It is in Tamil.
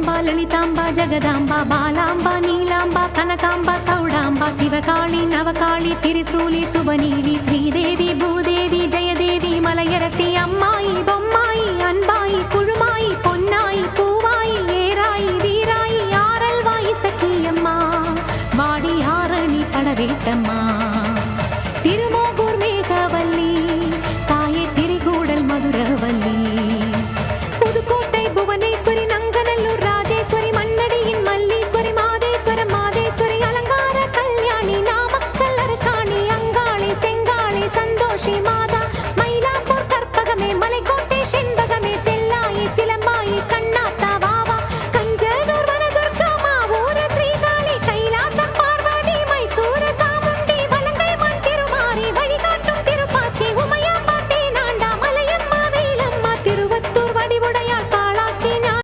ஜெகதாம்பா லலிதாம்பா ஜெகதாம்பா பாலாம்பா நீலாம்பா கனகாம்பா சௌடாம்பா சிவகாளி நவகாளி திரிசூலி சுபநீலி ஸ்ரீதேவி பூதேவி ஜெயதேவி மலையரசி அம்மாயி பொம்மாயி அன்பாயி குழுமாயி பொன்னாயி பூவாயி ஏராயி வீராயி ஆரல்வாயி சக்கியம்மா வாடி ஆரணி படவேட்டம்மா